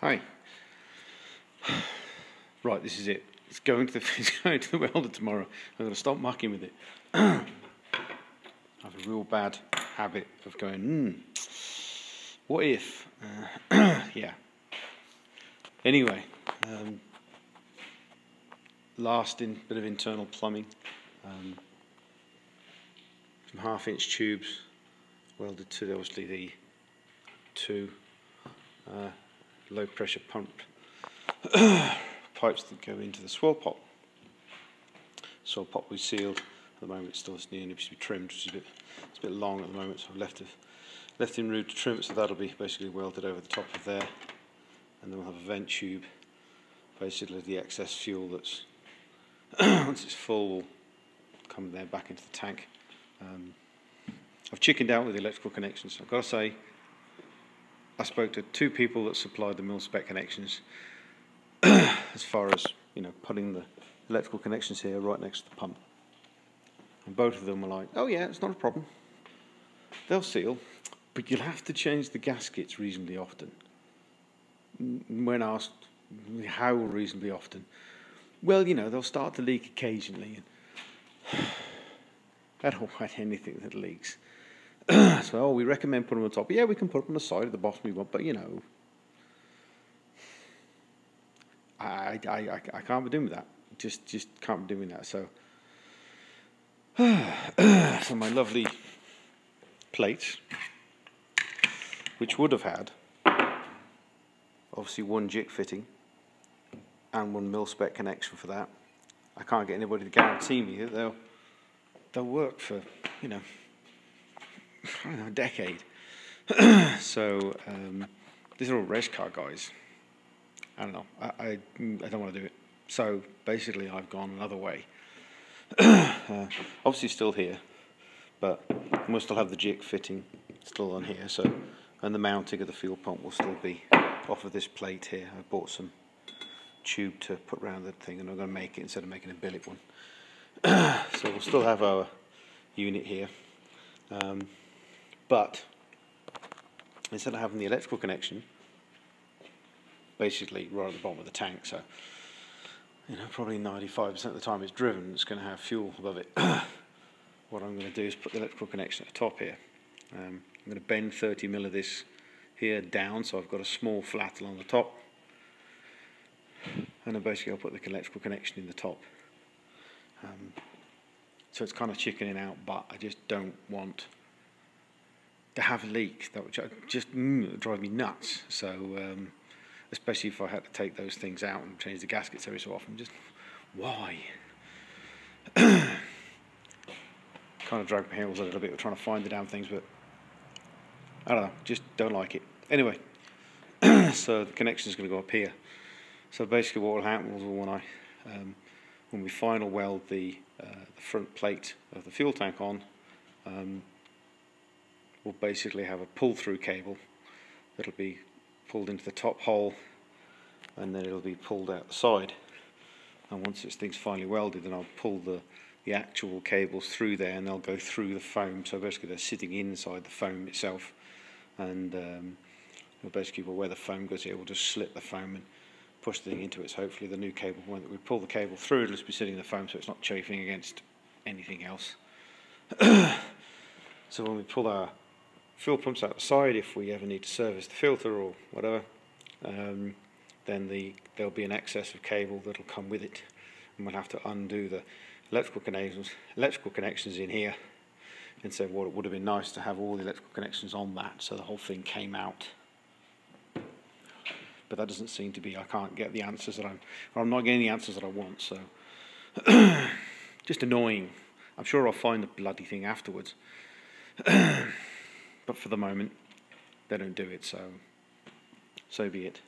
Hi. Right, this is it. It's going to the welder tomorrow. I'm going to stop mucking with it. I have a real bad habit of going, what if? Yeah. Anyway, last bit of internal plumbing. Some 1/2-inch tubes welded to obviously the two low pressure pump pipes that go into the swirl pot. Swirl pot we sealed. At the moment it still needs to be trimmed, which is it's a bit long at the moment, so I've left in room to trim it, so that'll be basically welded over the top of there, and then we'll have a vent tube. Basically the excess fuel that's once it's full will come there back into the tank. I've chickened out with the electrical connections. I've got to say, I spoke to two people that supplied the mil-spec connections as far as, you know, putting the electrical connections here right next to the pump. And both of them were like, oh yeah, it's not a problem. They'll seal, but you'll have to change the gaskets reasonably often. When asked how reasonably often, well, you know, they'll start to leak occasionally. And I don't want anything that leaks. So, we recommend putting them on top. Yeah, we can put them on the side of the bottom we want, but you know, I can't be doing with that. Just can't be doing that. So, so my lovely plates, which would have had obviously one jig fitting and one mil-spec connection for that. I can't get anybody to guarantee me that they'll work for, you know, I don't know, a decade. So these are all race car guys. I don't know. I don't want to do it. So basically, I've gone another way. Obviously, still here, but we'll still have the jig fitting still on here. So, and the mounting of the fuel pump will still be off of this plate here. I bought some tube to put around the thing, and I'm going to make it instead of making a billet one. So we'll still have our unit here. But instead of having the electrical connection basically right at the bottom of the tank, so you know, probably 95% of the time it's driven, it's going to have fuel above it. What I'm going to do is put the electrical connection at the top here. I'm going to bend 30 mil of this here down, so I've got a small flat along the top, and then basically I'll put the electrical connection in the top. So it's kind of chickening out, but I just don't want to have a leak. That would just drive me nuts. So especially if I had to take those things out and change the gaskets every so often, just why? Kind of drag my heels a little bit with trying to find the damn things, but I don't know, just don't like it. Anyway, so the connection is going to go up here. So basically what will happen is when we final weld the front plate of the fuel tank on, we'll basically have a pull-through cable that'll be pulled into the top hole, and then it'll be pulled out the side. And once this thing's finally welded, then I'll pull the actual cables through there, and they'll go through the foam. So basically they're sitting inside the foam itself, and basically where the foam goes here, we'll just slit the foam and push the thing into it. So hopefully the new cable, when we pull the cable through, it'll just be sitting in the foam, so it's not chafing against anything else. So when we pull our fuel pumps out the side, if we ever need to service the filter or whatever, then there'll be an excess of cable that'll come with it, and we'll have to undo the electrical connections in here. And so what it would have been nice to have all the electrical connections on that, so the whole thing came out. But that doesn't seem to be. I can't get the answers that I'm not getting the answers that I want. So just annoying. I'm sure I'll find the bloody thing afterwards. But for the moment, they don't do it, so be it.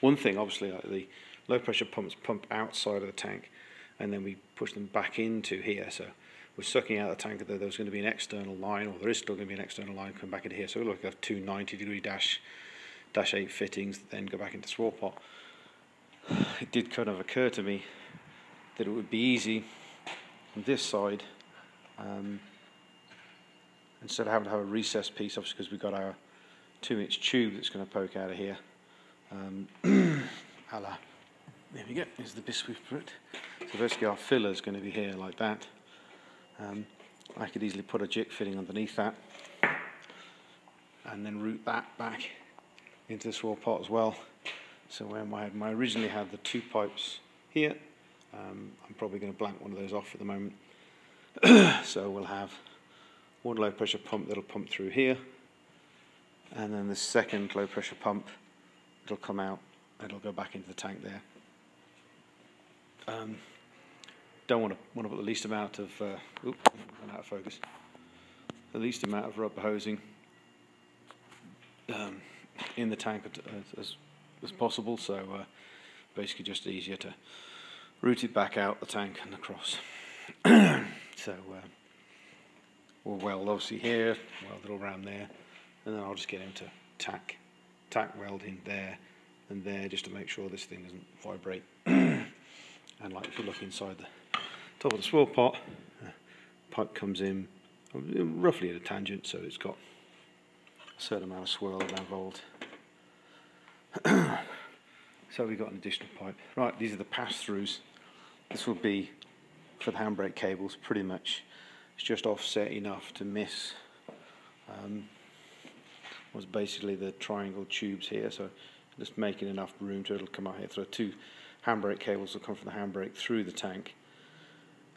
One thing, obviously, like the low pressure pumps pump outside of the tank, and then we push them back into here. So we're sucking out the tank. There's going to be an external line, or there is still going to be an external line come back into here. So we'll have two 90-degree dash 8 fittings that then go back into the swirl pot. It did kind of occur to me that it would be easy on this side, instead of having to have a recessed piece, obviously because we've got our 2-inch tube that's going to poke out of here, There we go, here's the biscuit for it. So basically our filler is going to be here like that. I could easily put a jig fitting underneath that and then route that back into the swirl pot as well. So when I originally had the 2 pipes here, I'm probably going to blank one of those off at the moment. So we'll have one low pressure pump that'll pump through here, and then the second low pressure pump, it'll come out, it'll go back into the tank there. Don't want to put the least amount of went out of focus. The least amount of rubber hosing in the tank as possible. So basically, just easier to route it back out the tank and across. So we'll weld obviously here, weld it all around there, and then I'll just get into tack welding there and there just to make sure this thing doesn't vibrate. And like if you look inside the top of the swirl pot, pipe comes in roughly at a tangent, so it's got a certain amount of swirl involved. So we've got an additional pipe. Right, these are the pass-throughs. This will be for the handbrake cables, pretty much. It's just offset enough to miss what's basically the triangle tubes here, so just making enough room to it'll come out here. So 2 handbrake cables will come from the handbrake through the tank,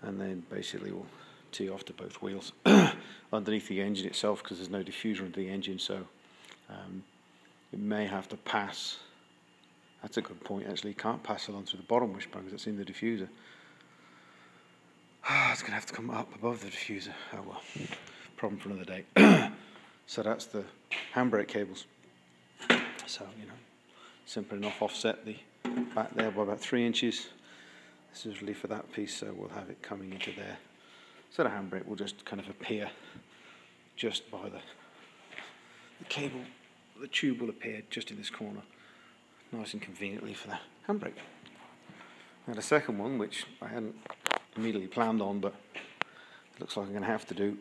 and then basically we'll tee off to both wheels underneath the engine itself, because there's no diffuser under the engine, so it may have to pass. That's a good point actually. You can't pass along through the bottom wishbone because it's in the diffuser. It's going to have to come up above the diffuser. Oh well, problem for another day. So that's the handbrake cables. So, you know, simple enough, offset the back there by about 3 inches. This is really for that piece, so we'll have it coming into there. So the handbrake will just kind of appear just by the cable. The tube will appear just in this corner, nice and conveniently for the handbrake. Now the second one, which I hadn't immediately planned on, but it looks like I'm going to have to do,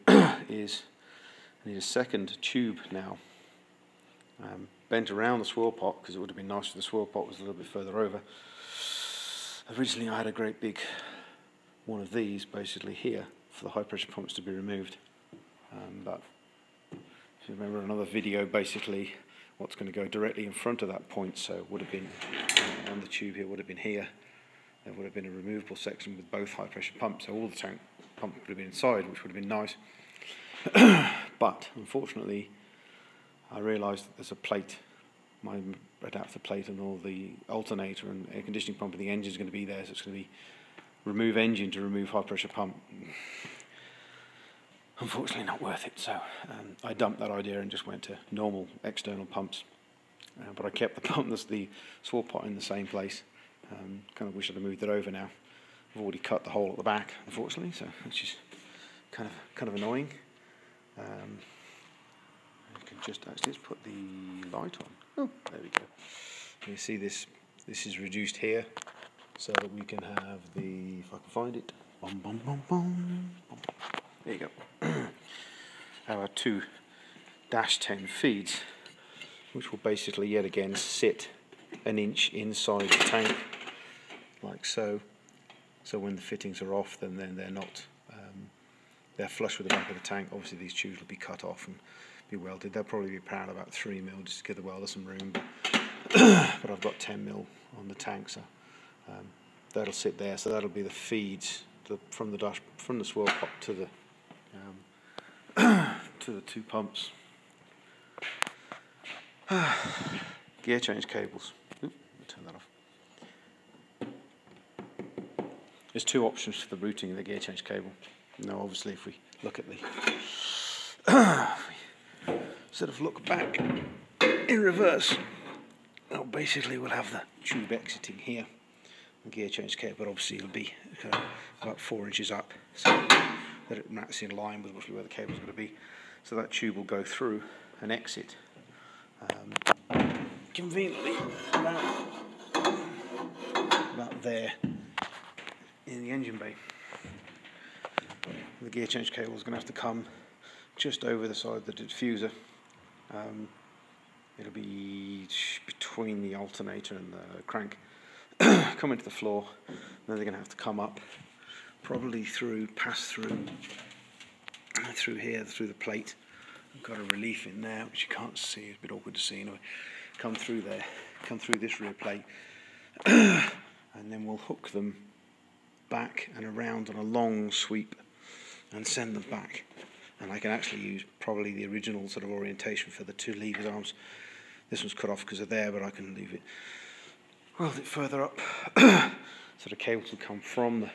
is I need a second tube now, bent around the swirl pot, because it would have been nice if the swirl pot was a little bit further over. Originally I had a great big one of these basically here for the high pressure pumps to be removed, but if you remember another video, basically what's going to go directly in front of that point, so it would have been on the tube here, would have been here. There would have been a removable section with both high pressure pumps, so all the tank pump would have been inside, which would have been nice. But unfortunately I realised that there's a plate, my adapter plate, and all the alternator and air conditioning pump and the engine is going to be there, so it's going to be remove engine to remove high pressure pump. Unfortunately not worth it, so I dumped that idea and just went to normal external pumps. But I kept the pump, the swirl pot in the same place. Kind of wish I'd have moved it over now. I've already cut the hole at the back, unfortunately, so which is kind of annoying. I can just actually let's put the light on. Oh, there we go. You see this is reduced here, so that we can have the, if I can find it, bum, bum, bum, bum, bum. There you go. Our 2 -10 feeds, which will basically yet again sit an inch inside the tank, like so. So when the fittings are off, then they're not, they're flush with the back of the tank. Obviously these tubes will be cut off and be welded. They'll probably be powered about 3 mil just to give the welder some room, but I've got 10 mil on the tank, so that'll sit there. So that'll be the feeds from the swirl pot to the 2 pumps. Gear change cables. Oop, turn that off. There's 2 options for the routing of the gear change cable. Now obviously if we look at the sort of look back in reverse, well, basically we'll have the tube exiting here, the gear change cable, but obviously it'll be about 4 inches up, so that that's in line with roughly where the cable's going to be. So that tube will go through and exit conveniently about there in the engine bay. The gear change cable is going to have to come just over the side of the diffuser. It'll be between the alternator and the crank come into the floor. Then they're going to have to come up, probably pass through here, through the plate. I've got a relief in there, which you can't see. It's a bit awkward to see anyway. Come through there, come through this rear plate, and then we'll hook them back and around on a long sweep and send them back. And I can actually use probably the original sort of orientation for the two lever arms. This one's cut off because of there, but I can leave it, weld it further up. So the cables will come from the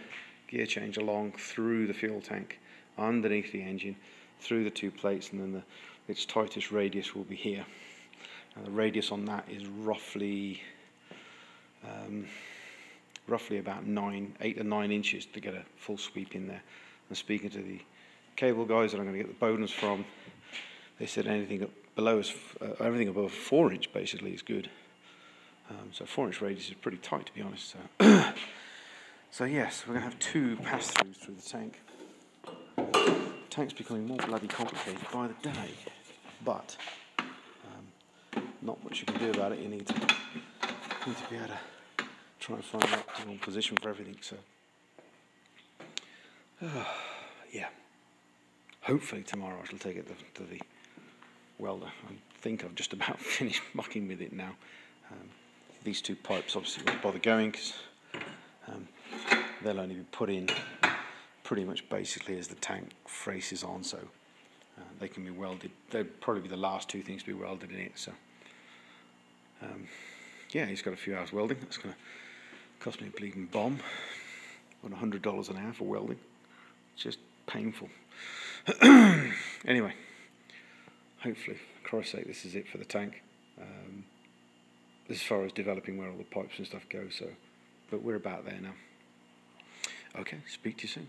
gear change along through the fuel tank, underneath the engine, through the two plates, and then its tightest radius will be here. And the radius on that is roughly about 8 or 9 inches to get a full sweep in there. And speaking to the cable guys that I'm going to get the Bowdens from, they said anything below is everything above 4 inch basically is good. So 4 inch radius is pretty tight, to be honest. So, so yes, we're going to have 2 pass-throughs through the tank. The tank's becoming more bloody complicated by the day, but not much you can do about it. You need to be able to try and find the optimal position for everything. So yeah, hopefully tomorrow I shall take it to the welder. I think I've just about finished mucking with it now. These 2 pipes obviously won't bother going because they'll only be put in pretty much basically as the tank faces on, so they can be welded. They'll probably be the last 2 things to be welded in it. So yeah, he's got a few hours welding. That's going to cost me a bleeding bomb. About $100 an hour for welding. It's just painful. Anyway, hopefully, for Christ's sake, this is it for the tank. As far as developing where all the pipes and stuff go. So, but we're about there now. Okay, speak to you soon.